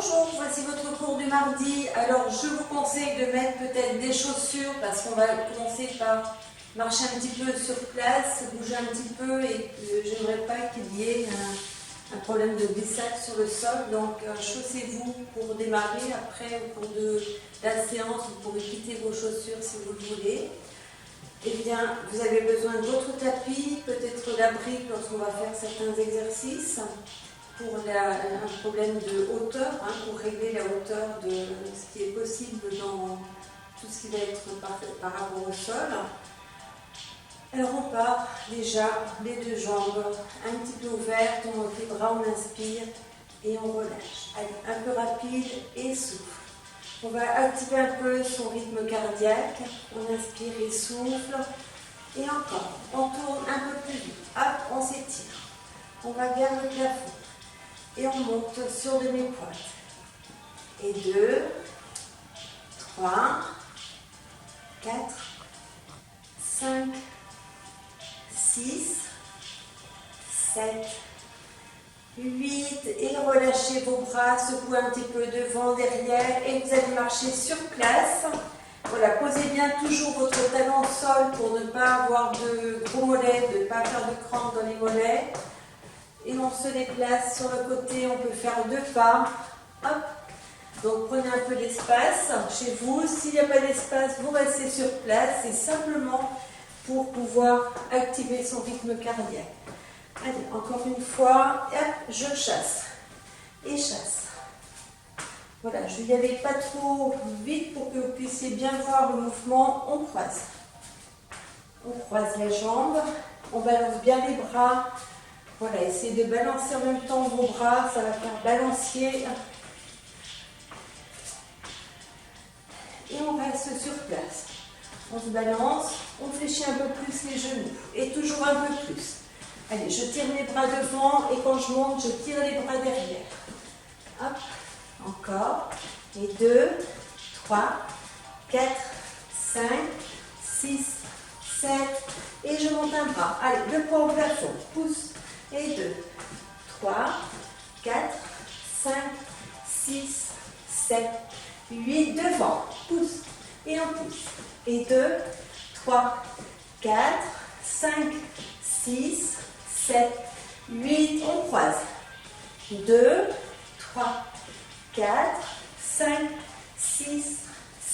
Bonjour, voici votre cours du mardi. Alors, je vous conseille de mettre peut-être des chaussures parce qu'on va commencer par marcher un petit peu sur place, bouger un petit peu et j'aimerais pas qu'il y ait un problème de glissade sur le sol. Donc, chaussez-vous pour démarrer. Après, au cours de la séance, vous pourrez quitter vos chaussures si vous le voulez. Eh bien, vous avez besoin d'autres tapis, peut-être la brique lorsqu'on va faire certains exercices. Pour un problème de hauteur, pour régler la hauteur de ce qui est possible dans tout ce qui va être par rapport au sol. Alors on part déjà les deux jambes un petit peu ouvertes, on monte les bras, on inspire et on relâche. Allez, un peu rapide et souffle. On va activer un peu son rythme cardiaque, on inspire et souffle. Et encore, on tourne un peu plus vite, hop, on s'étire. On va vers le plafond. Et on monte sur demi-pointe. Et 2, 3, 4, 5, 6, 7, 8. Et relâchez vos bras, secouez un petit peu devant, derrière. Et vous allez marcher sur place. Voilà, posez bien toujours votre talon au sol pour ne pas avoir de gros mollets, de ne pas faire de crampes dans les mollets. Et on se déplace sur le côté, on peut faire 2 pas. Hop. Donc prenez un peu d'espace chez vous. S'il n'y a pas d'espace, vous restez sur place. C'est simplement pour pouvoir activer son rythme cardiaque. Allez, encore une fois. Hop, je chasse. Et chasse. Voilà, je n'y allais pas trop vite pour que vous puissiez bien voir le mouvement. On croise. On croise les jambes. On balance bien les bras. Voilà, essayez de balancer en même temps vos bras, ça va faire balancier. Et on reste sur place. On se balance, on fléchit un peu plus les genoux. Et toujours un peu plus. Allez, je tire les bras devant et quand je monte, je tire les bras derrière. Hop, encore. Et 2, 3, 4, 5, 6, 7. Et je monte un bras. Allez, le poids au plafond. Pousse. Et 2, 3, 4, 5, 6, 7, 8, devant, pousse, et on pousse. Et 2, 3, 4, 5, 6, 7, 8, on croise. 2, 3, 4, 5, 6,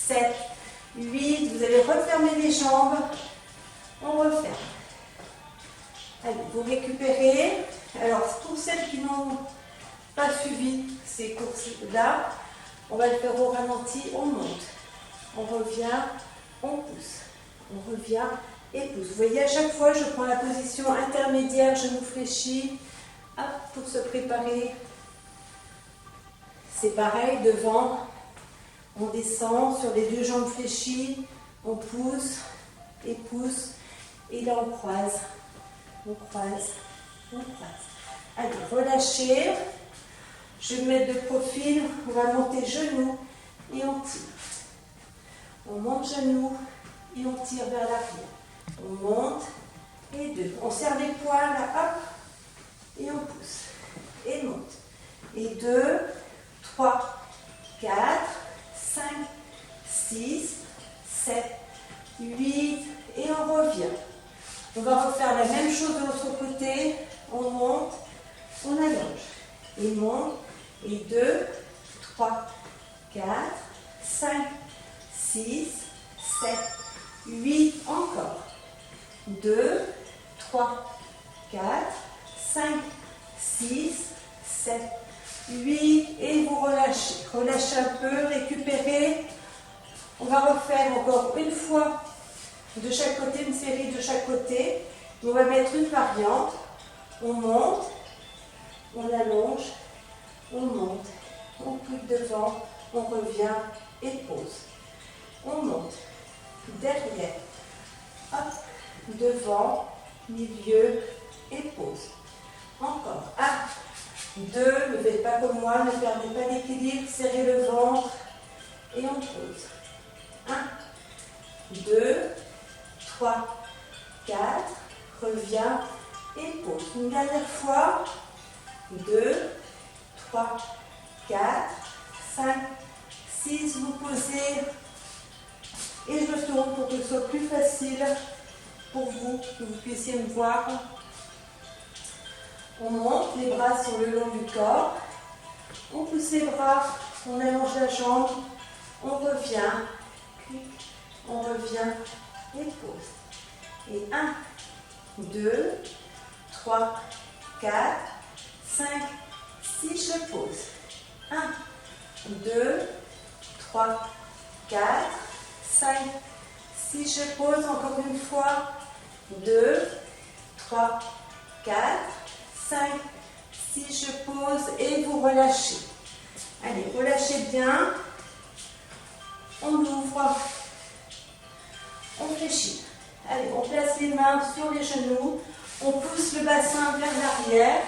7, 8, vous allez refermer les jambes, on referme. Allez, vous récupérez. Alors, pour celles qui n'ont pas suivi ces courses-là, on va le faire au ralenti. On monte, on revient, on pousse. On revient et pousse. Vous voyez, à chaque fois, je prends la position intermédiaire, je me fléchis. Hop, pour se préparer. C'est pareil, devant. On descend sur les deux jambes fléchies. On pousse et pousse. Et là, on croise. On croise, on croise. Allez, relâchez. Je vais me mettre de profil. On va monter genoux et on tire. On monte genoux et on tire vers l'arrière. On monte et 2. On serre les poings là, hop. Et on pousse. Et monte. Et 2, 3, 4, 5, 6, 7, 8. Et on revient. On va refaire la même chose de l'autre côté. On monte, on allonge. Et monte. Et 2, 3, 4, 5, 6, 7, 8. Encore. 2, 3, 4, 5, 6, 7, 8. Et vous relâchez. Relâchez un peu, récupérez. On va refaire encore une fois. De chaque côté, une série de chaque côté. On va mettre une variante. On monte, on allonge, on monte, on coupe devant, on revient et pose. On monte, derrière, hop, devant, milieu et pose. Encore. 1, 2, ne faites pas comme moi, ne perdez pas d'équilibre, serrez le ventre et on pose. 1, 2, 3, 4, reviens et pose. Une dernière fois. 2, 3, 4, 5, 6, vous posez et je tourne pour que ce soit plus facile pour vous, que vous puissiez me voir. On monte les bras sur le long du corps, on pousse les bras, on allonge la jambe, on revient, et pose. Et 1, 2, 3, 4, 5, 6, je pose. 1, 2, 3, 4, 5, 6, je pose. Encore une fois. 2, 3, 4, 5, 6, je pose et vous relâchez. Allez, relâchez bien. On ouvre. On fléchit. Allez, on place les mains sur les genoux. On pousse le bassin vers l'arrière.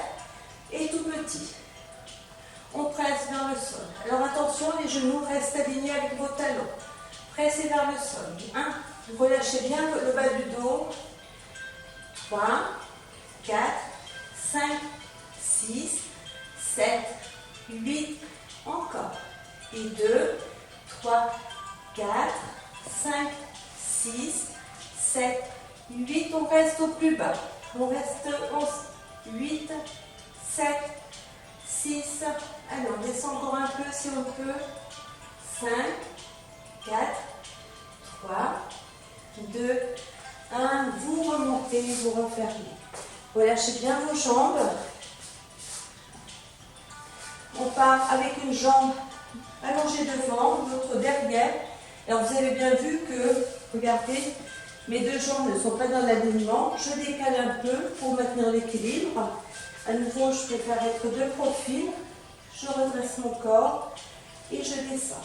Et tout petit. On presse vers le sol. Alors attention, les genoux restent alignés avec vos talons. Pressez vers le sol. 1. Vous relâchez bien le bas du dos. 3, 4, 5, 6, 7, 8. Encore. Et 2, 3, 4, 5, 6, 7, 8. On reste au plus bas. On reste 8, 7, 6. Allez, on descend encore un peu si on peut. 5, 4, 3, 2, 1. Vous remontez, vous refermez. Relâchez bien vos jambes. On part avec une jambe allongée devant, l'autre derrière. Alors vous avez bien vu que, regardez, mes deux jambes ne sont pas dans l'alignement. Je décale un peu pour maintenir l'équilibre. À nouveau, je préfère être de profil. Je redresse mon corps et je descends.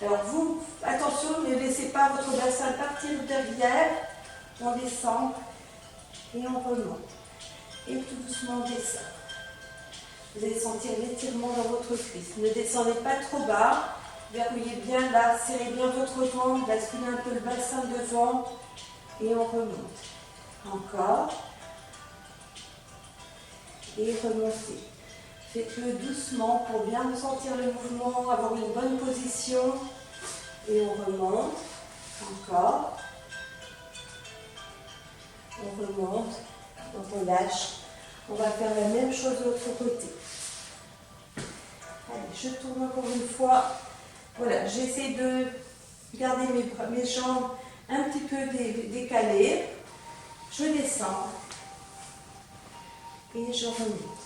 Alors vous, attention, ne laissez pas votre bassin partir derrière. On descend et on remonte. Et tout doucement, on descend. Vous allez sentir l'étirement dans votre cuisse. Ne descendez pas trop bas. Verrouillez bien là, serrez bien votre ventre, basculez un peu le bassin devant et on remonte. Encore. Et remontez. Faites-le doucement pour bien ressentir le mouvement, avoir une bonne position. Et on remonte. Encore. On remonte. On relâche. On va faire la même chose de l'autre côté. Allez, je tourne encore une fois. Voilà, j'essaie de garder mes jambes un petit peu décalées. Je descends. Et je remonte.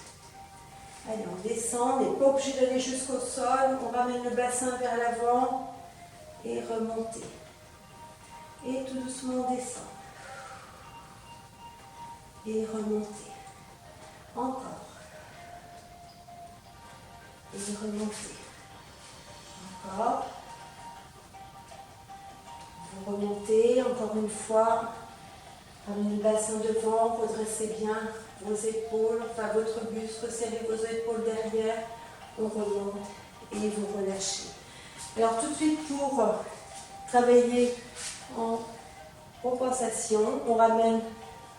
Allez, on descend, on n'est pas obligé d'aller jusqu'au sol. On ramène le bassin vers l'avant et remonter. Et tout doucement, on descend. Et remonter. Encore. Et remonter. Encore. Vous remontez, encore une fois. Ramenez le bassin devant, redressez bien vos épaules, enfin votre buste, resserrez vos épaules derrière, on remonte et vous relâchez. Alors tout de suite pour travailler en compensation, on ramène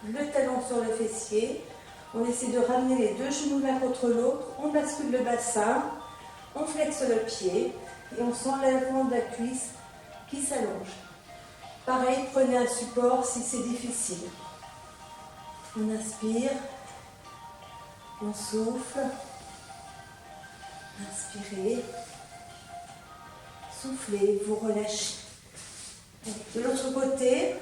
le talon sur le fessier, on essaie de ramener les deux genoux l'un contre l'autre, on bascule le bassin, on flexe le pied et on sent l'avant de la cuisse qui s'allonge. Pareil, prenez un support si c'est difficile. On inspire, on souffle, inspirez, soufflez, vous relâchez. De l'autre côté,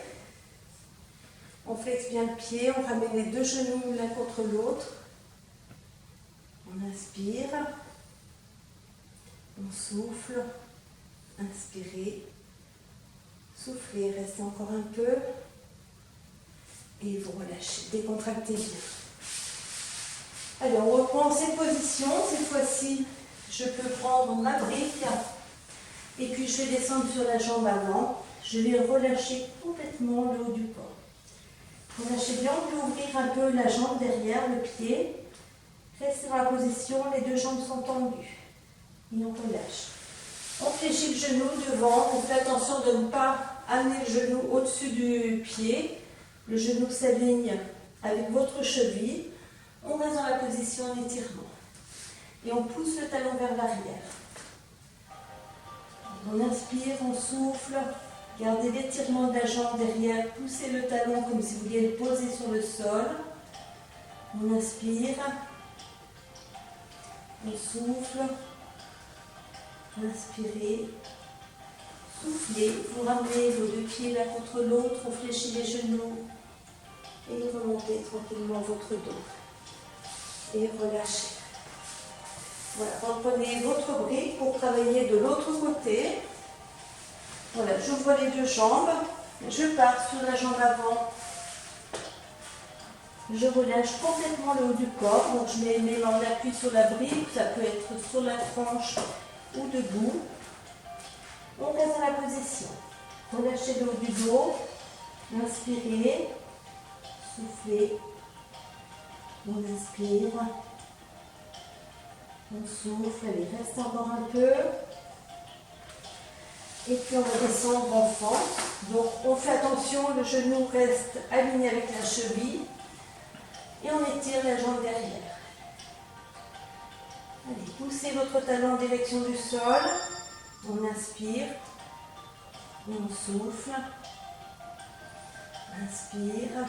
on flexe bien le pied, on ramène les deux genoux l'un contre l'autre. On inspire, on souffle, inspirez. Soufflez, restez encore un peu et vous relâchez, décontractez bien. Allez, on reprend cette position. Cette fois-ci, je peux prendre ma brique et puis je vais descendre sur la jambe avant. Je vais relâcher complètement le haut du corps. Relâchez bien, on peut ouvrir un peu la jambe derrière, le pied. Restez dans la position, les deux jambes sont tendues. Et on relâche. On fléchit le genou devant, on fait attention de ne pas amener le genou au-dessus du pied. Le genou s'aligne avec votre cheville. On reste dans la position d'étirement. Et on pousse le talon vers l'arrière. On inspire, on souffle. Gardez l'étirement de la jambe derrière. Poussez le talon comme si vous vouliez le poser sur le sol. On inspire. On souffle. Inspirez. Soufflez. Vous ramenez vos deux pieds l'un contre l'autre. On fléchit les genoux. Et remontez tranquillement votre dos. Et relâchez. Voilà, reprenez votre brique pour travailler de l'autre côté. Voilà, j'ouvre les deux jambes. Je pars sur la jambe avant. Je relâche complètement le haut du corps. Donc je mets mes mains d'appui sur la brique. Ça peut être sur la tranche ou debout. On reste dans la position. Relâchez le haut du dos. Inspirez. Soufflez. On inspire. On souffle. Allez, reste encore un peu. Et puis on va descendre en fente. Donc on fait attention, le genou reste aligné avec la cheville. Et on étire la jambe derrière. Allez, poussez votre talon en direction du sol. On inspire. On souffle. Inspire.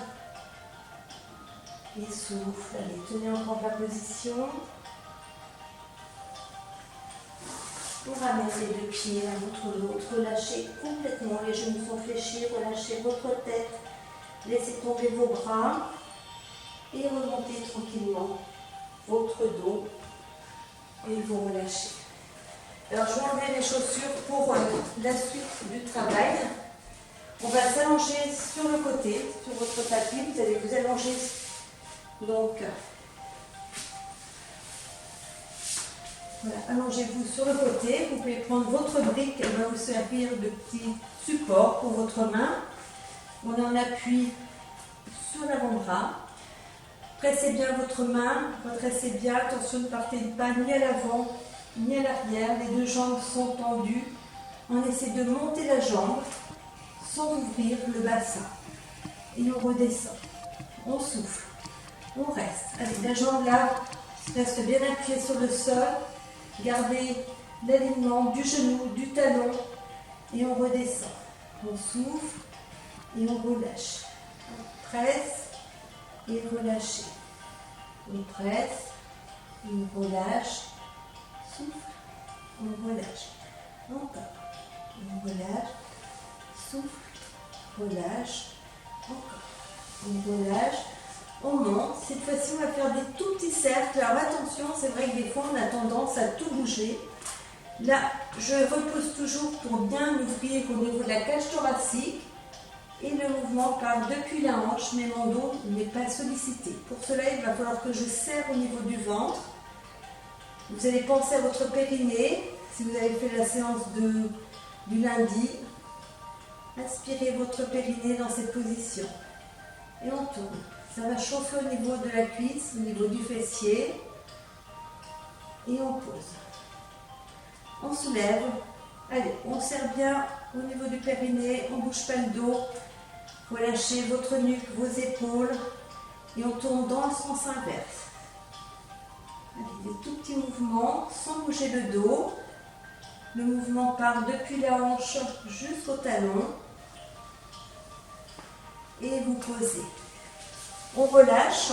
Et souffle. Allez, tenez encore la position. On ramène les deux pieds l'un contre l'autre. Relâchez complètement. Les genoux sont fléchis. Relâchez votre tête. Laissez tomber vos bras. Et remontez tranquillement votre dos. Et vous relâchez. Alors, je vais enlever les chaussures pour la suite du travail. On va s'allonger sur le côté, sur votre tapis. Vous allez vous allonger. Donc, voilà, allongez-vous sur le côté. Vous pouvez prendre votre brique. Elle va vous servir de petit support pour votre main. On en appuie sur l'avant-bras. Pressez bien votre main, redressez bien, attention ne partez pas ni à l'avant ni à l'arrière, les deux jambes sont tendues. On essaie de monter la jambe sans ouvrir le bassin. Et on redescend, on souffle, on reste. Allez, la jambe là reste bien appuyée sur le sol, gardez l'alignement du genou, du talon et on redescend. On souffle et on relâche. On presse. Et relâchez. On presse, on relâche, souffle, on relâche. Encore. On relâche, souffle, relâche, encore. On relâche, on monte. Cette fois-ci, on va faire des tout petits cercles. Alors attention, c'est vrai que des fois, on a tendance à tout bouger. Là, je repose toujours pour bien m'ouvrir au niveau de la cage thoracique. Et le mouvement part depuis la hanche, mais mon dos n'est pas sollicité. Pour cela, il va falloir que je serre au niveau du ventre. Vous allez penser à votre périnée, si vous avez fait la séance du lundi. Aspirez votre périnée dans cette position. Et on tourne. Ça va chauffer au niveau de la cuisse, au niveau du fessier. Et on pose. On soulève. Allez, on serre bien au niveau du périnée, on ne bouge pas le dos. Relâchez votre nuque, vos épaules et on tourne dans le sens inverse. Allez, des tout petits mouvements sans bouger le dos. Le mouvement part depuis la hanche jusqu'au talon. Et vous posez. On relâche.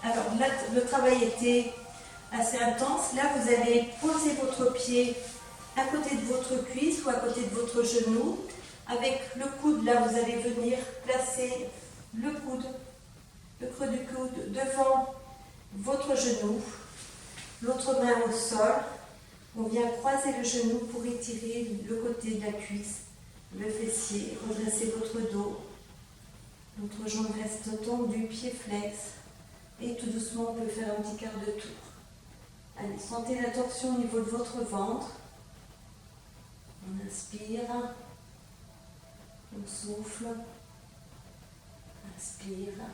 Alors là, le travail était assez intense. Là, vous allez poser votre pied à côté de votre cuisse ou à côté de votre genou. Avec le coude, là, vous allez venir placer le coude, le creux du coude devant votre genou. L'autre main au sol. On vient croiser le genou pour étirer le côté de la cuisse, le fessier, redresser votre dos. L'autre jambe reste tendue, pied flex. Et tout doucement, on peut faire un petit quart de tour. Allez, sentez la torsion au niveau de votre ventre. On inspire. On souffle. Inspire.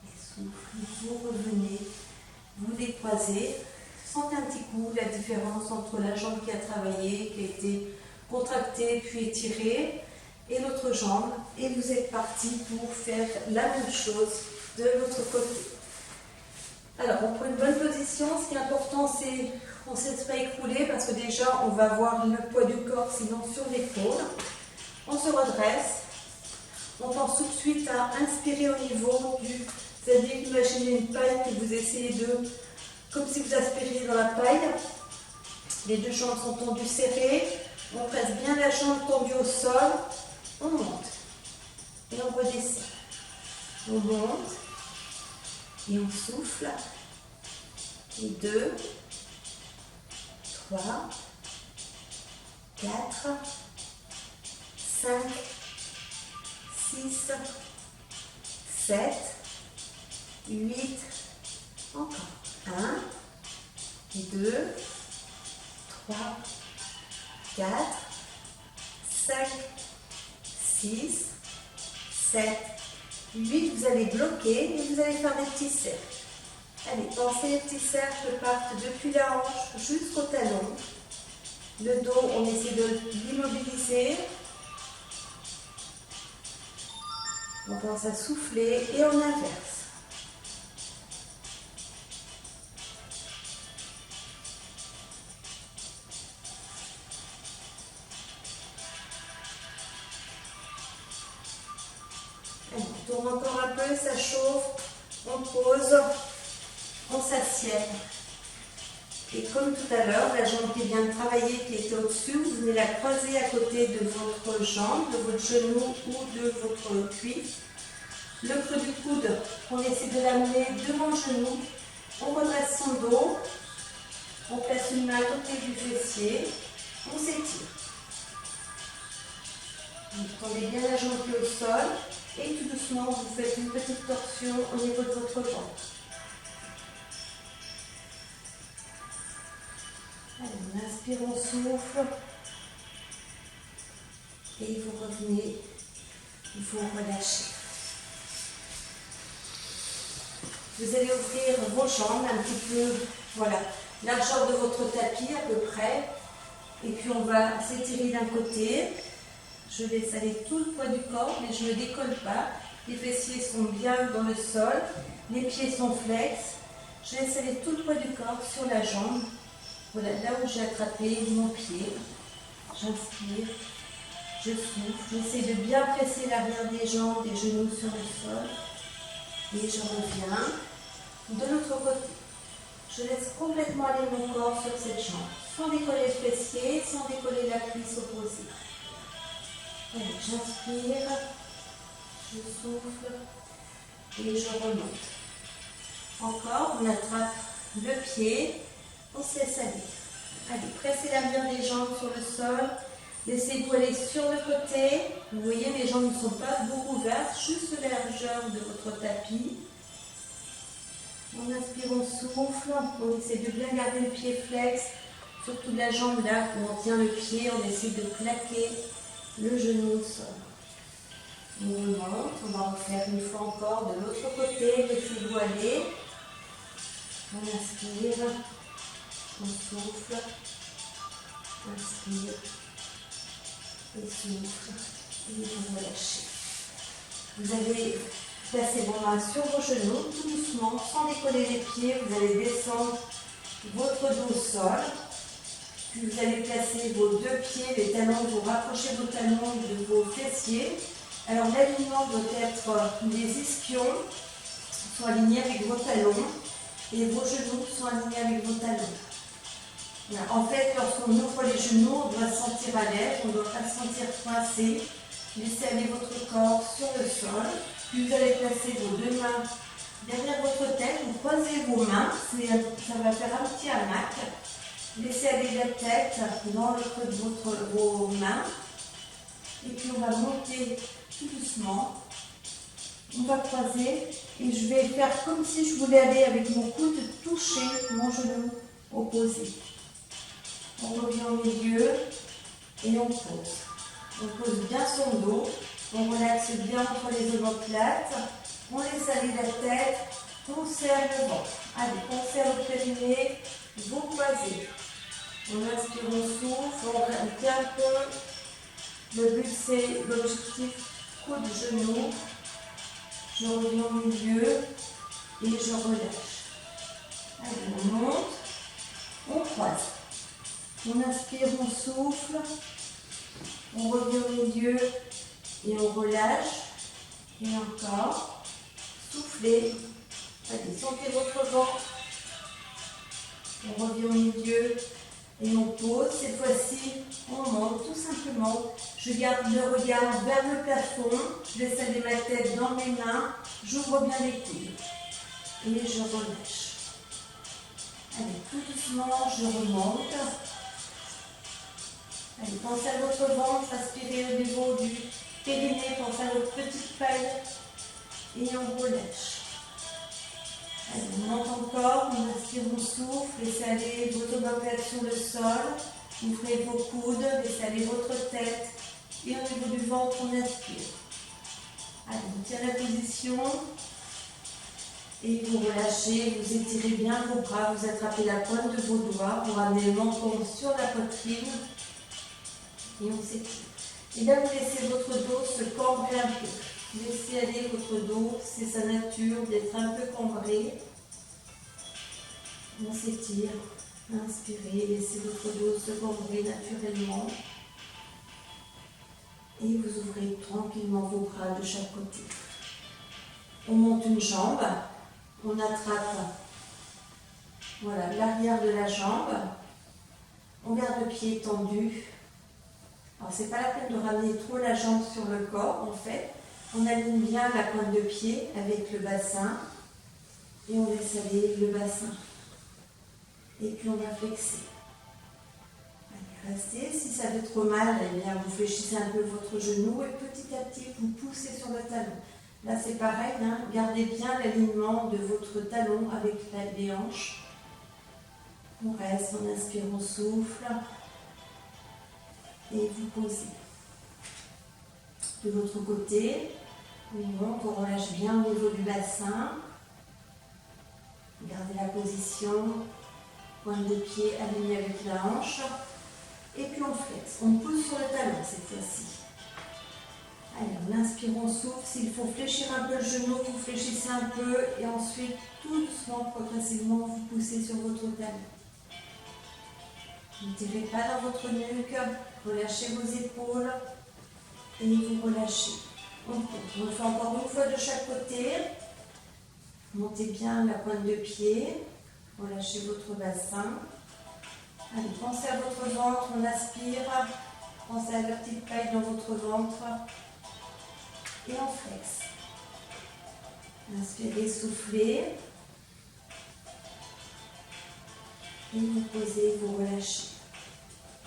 Et souffle. Vous revenez. Vous décroisez. Sentez un petit coup la différence entre la jambe qui a travaillé, qui a été contractée puis étirée, et l'autre jambe. Et vous êtes parti pour faire la même chose de l'autre côté. Alors, on prend une bonne position. Ce qui est important, commencer, on ne s'est pas écroulé parce que déjà on va avoir le poids du corps sinon sur l'épaule. On se redresse. On pense tout de suite à inspirer au niveau du... C'est-à-dire imaginez une paille que vous essayez de... Comme si vous aspiriez dans la paille. Les deux jambes sont tendues, serrées. On presse bien la jambe tendue au sol. On monte. Et on redescend. On monte. Et on souffle. Et 2, 3, 4, 5, 6, 7, 8, encore. 1, 2, 3, 4, 5, 6, 7, 8. Vous allez bloquer et vous allez faire des petits cercles. Allez, pensez les petits cercles partent depuis la hanche jusqu'au talon. Le dos, on essaie de l'immobiliser. On pense à souffler et on inverse. Allez, on tourne encore un peu, ça chauffe. On pose. On s'assied. Et comme tout à l'heure, la jambe qui vient de travailler, qui était au-dessus, vous venez la croiser à côté de votre jambe, de votre genou ou de votre cuisse. Le creux du coude, on essaie de l'amener devant le genou. On redresse son dos. On place une main à côté du fessier. On s'étire. Vous tendez bien la jambe au sol. Et tout doucement, vous faites une petite torsion au niveau de votre ventre. Allez, on inspire, on souffle. Et vous revenez, vous relâchez. Vous allez ouvrir vos jambes un petit peu, voilà, largeur de votre tapis à peu près. Et puis on va s'étirer d'un côté. Je laisse aller tout le poids du corps, mais je ne décolle pas. Les fessiers sont bien dans le sol. Les pieds sont flex. Je laisse aller tout le poids du corps sur la jambe. Voilà, là où j'ai attrapé mon pied. J'inspire, je souffle. J'essaie de bien presser l'arrière des jambes, des genoux sur le sol. Et je reviens de l'autre côté. Je laisse complètement aller mon corps sur cette jambe, sans décoller le fessier, sans décoller la cuisse opposée. Allez, j'inspire, je souffle et je remonte. Encore, on attrape le pied, on se laisse aller. Allez, pressez l'arrière des jambes sur le sol. Laissez-vous aller sur le côté. Vous voyez, les jambes ne sont pas beaucoup ouvertes, juste la largeur de votre tapis. On inspire, on souffle. On essaie de bien garder le pied flex. Surtout de la jambe là où on tient le pied. On essaie de plaquer le genou au sol. On remonte. On va refaire une fois encore de l'autre côté. Laissez-vous aller. On inspire. On souffle. Inspire. Et souffle. Et vous relâchez. Vous allez placer vos mains sur vos genoux, tout doucement, sans décoller les pieds. Vous allez descendre votre dos au sol. Puis vous allez placer vos deux pieds, les talons, vous rapprochez vos talons de vos fessiers. Alors l'alignement doit être, les ischions sont alignés avec vos talons et vos genoux sont alignés avec vos talons. En fait, lorsqu'on ouvre les genoux, on doit se sentir à l'aise, on ne doit pas se sentir coincé. Laissez aller votre corps sur le sol. Puis vous allez placer vos deux mains derrière votre tête. Vous croisez vos mains. Ça va faire un petit hamac. Laissez aller la tête dans le creux de vos mains. Et puis on va monter tout doucement. On va croiser. Et je vais faire comme si je voulais aller avec mon coude toucher mon genou opposé. On revient au milieu et on pose. On pose bien son dos, on relaxe bien entre les omoplates, on laisse aller la tête, on serre le ventre. Allez, on serre le périnée, vous croisez. On inspire, on souffle, on tient un peu. Le but c'est l'objectif coude, genou. Je reviens au milieu et je relâche. Allez, on monte. On inspire, on souffle. On revient au milieu et on relâche. Et encore. Soufflez. Allez, sentez votre ventre. On revient au milieu et on pose. Cette fois-ci, on monte tout simplement. Je garde le regard vers le plafond. Je laisse aller ma tête dans mes mains. J'ouvre bien les coudes. Et je relâche. Allez, tout doucement, je remonte. Allez, pensez à votre ventre, aspirez au niveau du périnée, pensez à votre petite paille. Et on relâche. Allez, on monte encore, on inspire, on souffle, laissez aller votre omoplate sur le sol, ouvrez vos coudes, laissez aller votre tête, et au niveau du ventre, on inspire. Allez, on tient la position, et vous relâchez, vous étirez bien vos bras, vous attrapez la pointe de vos doigts, vous ramenez le menton sur la poitrine, et on s'étire. Et là, vous laissez votre dos se cambrer un peu. Laissez aller votre dos, c'est sa nature d'être un peu cambré. On s'étire, inspirez, laissez votre dos se cambrer naturellement. Et vous ouvrez tranquillement vos bras de chaque côté. On monte une jambe, on attrape voilà, l'arrière de la jambe, on garde le pied tendu. Alors c'est pas la peine de ramener trop la jambe sur le corps en fait. On aligne bien la pointe de pied avec le bassin et on laisse aller le bassin. Et puis on va flexer. Allez, restez. Si ça fait trop mal, eh bien, vous fléchissez un peu votre genou et petit à petit vous poussez sur le talon. Là c'est pareil, hein, gardez bien l'alignement de votre talon avec les hanches. On reste, on inspire, on souffle et vous posez. De l'autre côté, on monte, on relâche bien au niveau du bassin. Gardez la position, pointe de pied alignée avec la hanche. Et puis on flexe, on pousse sur le talon cette fois-ci. Allez, on inspire, on souffle. S'il faut fléchir un peu le genou, vous fléchissez un peu. Et ensuite, tout doucement, progressivement, vous poussez sur votre talon. Ne tirez pas dans votre nuque, relâchez vos épaules. Et vous relâchez. On le fait encore une fois de chaque côté. Montez bien la pointe de pied. Relâchez votre bassin. Allez, pensez à votre ventre, on aspire. Pensez à la petite paille dans votre ventre. Et on flexe. Inspirez, soufflez. Et vous posez, vous relâchez.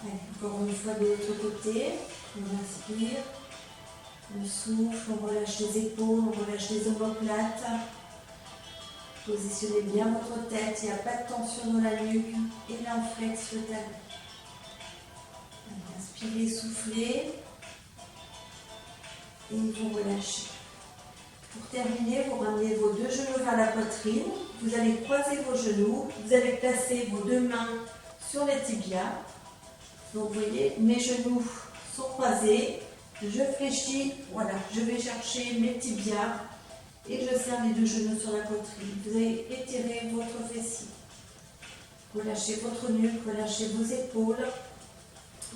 Allez, encore une fois de l'autre côté. On inspire. On souffle, on relâche les épaules, on relâche les omoplates. Positionnez bien votre tête, il n'y a pas de tension dans la nuque. Et là, on flexe le talon. Inspirez, soufflez. Et vous relâchez. Pour terminer, vous ramenez vos deux genoux vers la poitrine. Vous allez croiser vos genoux. Vous allez placer vos deux mains sur les tibias. Donc, vous voyez, mes genoux sont croisés. Je fléchis, voilà, je vais chercher mes tibias et je serre les deux genoux sur la poitrine. Vous allez étirer votre fessier. Relâchez votre nuque, relâchez vos épaules.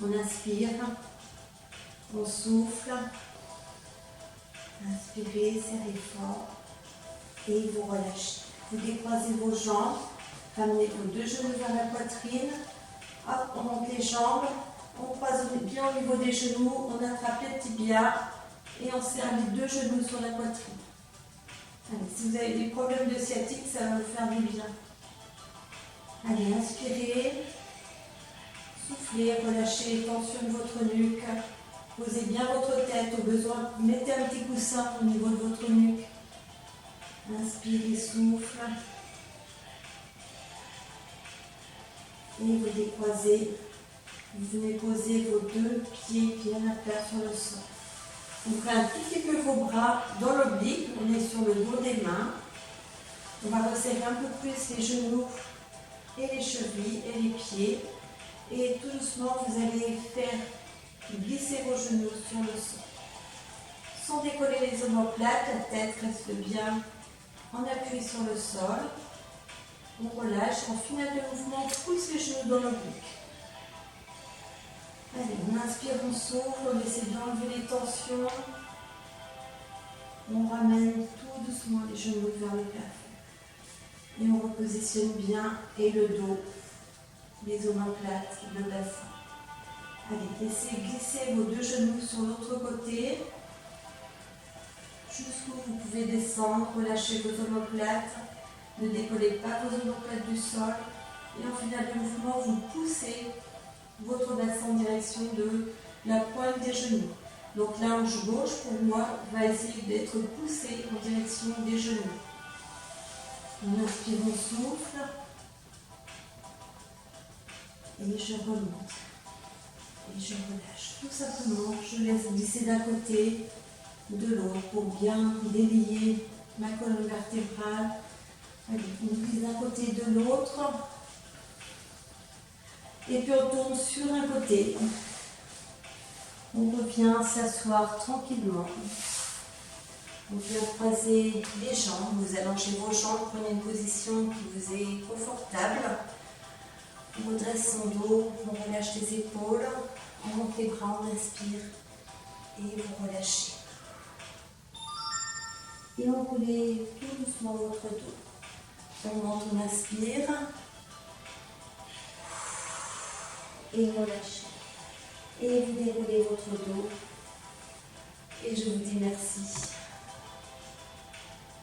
On inspire, on souffle. Inspirez, serrez fort et vous relâchez. Vous décroisez vos jambes, ramenez vos deux genoux vers la poitrine. Hop, on monte les jambes. On croise bien au niveau des genoux, on attrape les tibias et on serre les deux genoux sur la poitrine. Allez, si vous avez des problèmes de sciatique, ça va vous faire du bien. Allez, inspirez, soufflez, relâchez les tensions de votre nuque. Posez bien votre tête, au besoin, mettez un petit coussin au niveau de votre nuque. Inspirez, souffle. Et vous décroisez. Vous venez poser vos deux pieds bien à plat sur le sol. Ouvrez un tout petit peu vos bras dans l'oblique. On est sur le dos des mains. On va resserrer un peu plus les genoux et les chevilles et les pieds. Et tout doucement, vous allez faire glisser vos genoux sur le sol. Sans décoller les omoplates, la tête reste bien en appui sur le sol. On relâche. En finale de mouvement, on pousse les genoux dans l'oblique. Allez, on inspire, on souffle, on essaie d'enlever les tensions. On ramène tout doucement les genoux vers le plafond. Et on repositionne bien et le dos, les omoplates, le bassin. Allez, laissez glisser vos deux genoux sur l'autre côté. Jusqu'où vous pouvez descendre, relâchez vos omoplates. Ne décollez pas vos omoplates du sol. Et en final de mouvement, vous poussez votre bassin en direction de la pointe des genoux. Donc la hanche gauche, pour moi, va essayer d'être poussée en direction des genoux. On inspire, on souffle. Et je remonte. Et je relâche. Tout simplement, je laisse glisser d'un côté, de l'autre, pour bien délier ma colonne vertébrale. Allez, on glisse d'un côté, de l'autre. Et puis on tourne sur un côté. On revient s'asseoir tranquillement. On vient croiser les jambes, vous allongez vos jambes, prenez une position qui vous est confortable. On redresse son dos, on relâche les épaules, on monte les bras, on inspire et vous relâchez. Et enroulez tout doucement votre dos. On monte, on inspire et relâchez. Et vous déroulez votre dos. Et je vous dis merci.